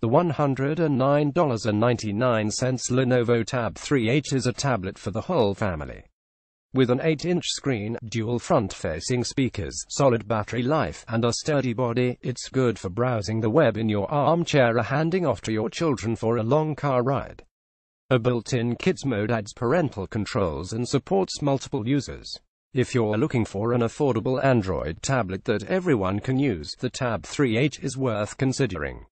The $109.99 Lenovo Tab 3H is a tablet for the whole family. With an 8-inch screen, dual front-facing speakers, solid battery life, and a sturdy body, it's good for browsing the web in your armchair or handing off to your children for a long car ride. A built-in kids mode adds parental controls and supports multiple users. If you're looking for an affordable Android tablet that everyone can use, the Tab 3H is worth considering.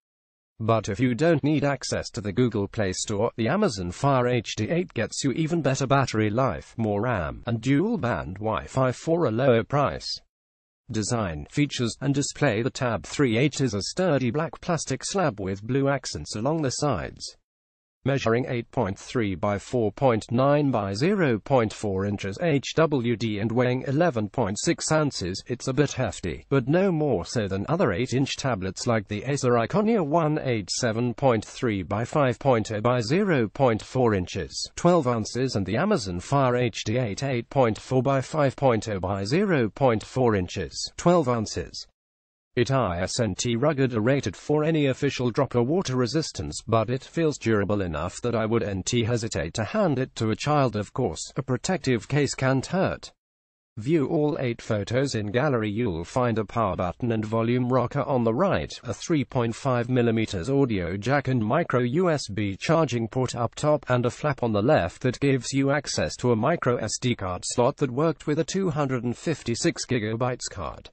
But if you don't need access to the Google Play Store, the Amazon Fire HD 8 gets you even better battery life, more RAM, and dual-band Wi-Fi for a lower price. Design, features, and display. The Tab 3H is a sturdy black plastic slab with blue accents along the sides. Measuring 8.3 by 4.9 by 0.4 inches HWD and weighing 11.6 ounces, it's a bit hefty, but no more so than other 8-inch tablets like the Acer Iconia 1.8 7.3 by 5.0 by 0.4 inches, 12 ounces, and the Amazon Fire HD 8 8.4 by 5.0 by 0.4 inches, 12 ounces. It isn't rugged or rated for any official drop or water resistance, but it feels durable enough that I wouldn't hesitate to hand it to a child. Of course, a protective case can't hurt. View all 8 photos in gallery. You'll find a power button and volume rocker on the right, a 3.5mm audio jack and micro USB charging port up top, and a flap on the left that gives you access to a micro SD card slot that worked with a 256GB card.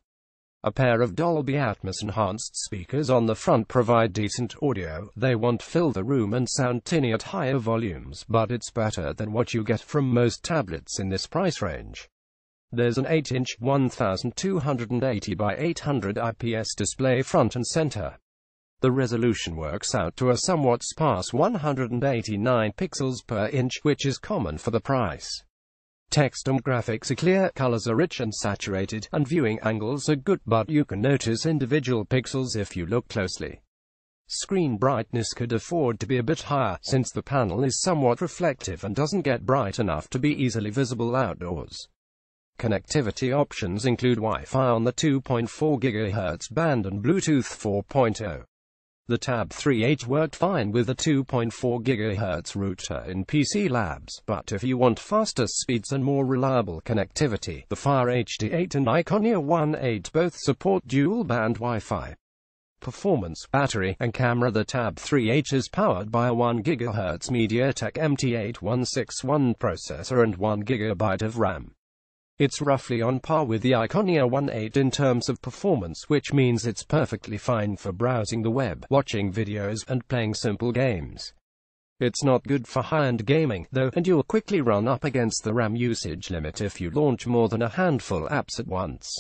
A pair of Dolby Atmos enhanced speakers on the front provide decent audio. They won't fill the room and sound tinny at higher volumes, but it's better than what you get from most tablets in this price range. There's an 8-inch 1280 by 800 IPS display front and center. The resolution works out to a somewhat sparse 189 pixels per inch, which is common for the price. Text and graphics are clear, colors are rich and saturated, and viewing angles are good, but you can notice individual pixels if you look closely. Screen brightness could afford to be a bit higher, since the panel is somewhat reflective and doesn't get bright enough to be easily visible outdoors. Connectivity options include Wi-Fi on the 2.4 GHz band and Bluetooth 4.0. The Tab 3H worked fine with a 2.4 GHz router in PC labs, but if you want faster speeds and more reliable connectivity, the Fire HD 8 and Iconia 1.8 both support dual-band Wi-Fi. Performance, battery, and camera. The Tab 3H is powered by a 1 GHz MediaTek MT8161 processor and 1 GB of RAM. It's roughly on par with the Iconia 1.8 in terms of performance, which means it's perfectly fine for browsing the web, watching videos, and playing simple games. It's not good for high-end gaming, though, and you'll quickly run up against the RAM usage limit if you launch more than a handful apps at once.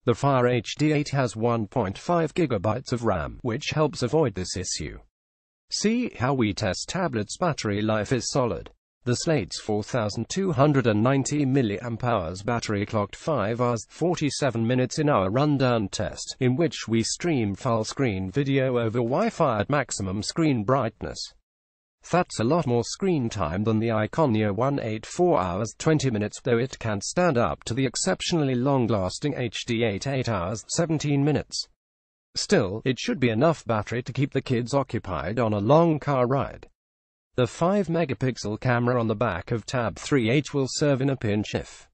The Fire HD 8 has 1.5 GB of RAM, which helps avoid this issue. See how we test tablets. Battery life is solid. The Slate's 4290 mAh battery clocked 5 hours, 47 minutes in our rundown test, in which we streamed full-screen video over Wi-Fi at maximum screen brightness. That's a lot more screen time than the Iconia 1.8 4 hours, 20 minutes, though it can't stand up to the exceptionally long-lasting HD 8 hours, 17 minutes. Still, it should be enough battery to keep the kids occupied on a long car ride. The 5-megapixel camera on the back of Tab 3H will serve in a pinch if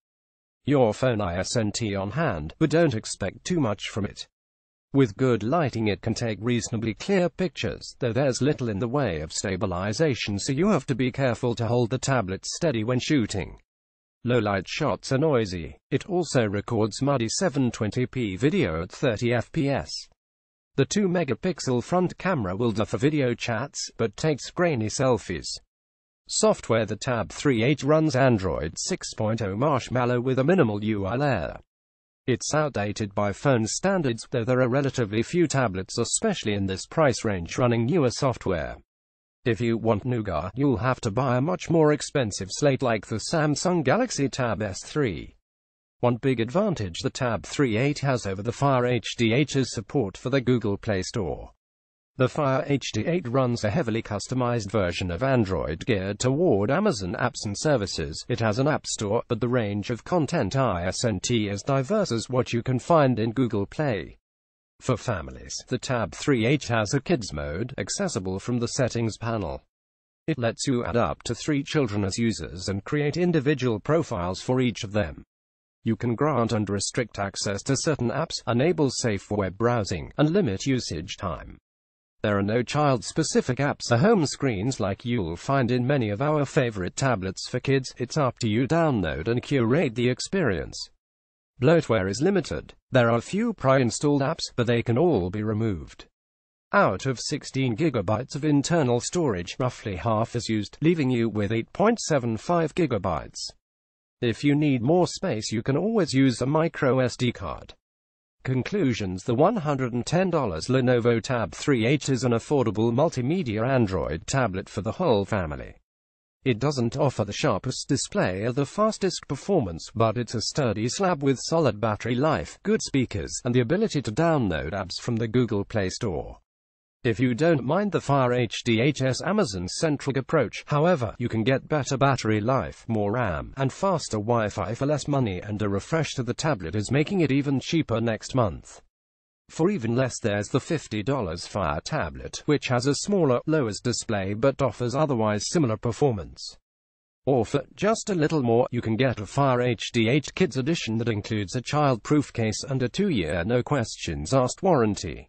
your phone isn't on hand, but don't expect too much from it. With good lighting it can take reasonably clear pictures, though there's little in the way of stabilization, so you have to be careful to hold the tablet steady when shooting. Low-light shots are noisy. It also records muddy 720p video at 30 fps. The 2-megapixel front camera will do for video chats, but takes grainy selfies. Software. The Tab 3H runs Android 6.0 Marshmallow with a minimal UI layer. It's outdated by phone standards, though there are relatively few tablets, especially in this price range, running newer software. If you want nougat, you'll have to buy a much more expensive slate like the Samsung Galaxy Tab S3. One big advantage the Tab 3H has over the Fire HD 8 is support for the Google Play Store. The Fire HD 8 runs a heavily customized version of Android geared toward Amazon apps and services. It has an app store, but the range of content isn't as diverse as what you can find in Google Play. For families, the tab3 has a kids mode, accessible from the settings panel. It lets you add up to 3 children as users and create individual profiles for each of them. You can grant and restrict access to certain apps, enable safe web browsing, and limit usage time. There are no child-specific apps or home screens like you'll find in many of our favorite tablets for kids. It's up to you. Download and curate the experience. Bloatware is limited. There are few pre-installed apps, but they can all be removed. Out of 16 GB of internal storage, roughly half is used, leaving you with 8.75 GB. If you need more space, you can always use a micro SD card. Conclusions: the $110 Lenovo Tab3 is an affordable multimedia Android tablet for the whole family. It doesn't offer the sharpest display or the fastest performance, but it's a sturdy slab with solid battery life, good speakers, and the ability to download apps from the Google Play Store. If you don't mind the Fire HD's Amazon-centric approach, however, you can get better battery life, more RAM, and faster Wi-Fi for less money, and a refresh to the tablet is making it even cheaper next month. For even less, there's the $50 Fire tablet, which has a smaller, lower display but offers otherwise similar performance. Or for just a little more, you can get a Fire HD Kids Edition that includes a child-proof case and a 2-year no-questions-asked warranty.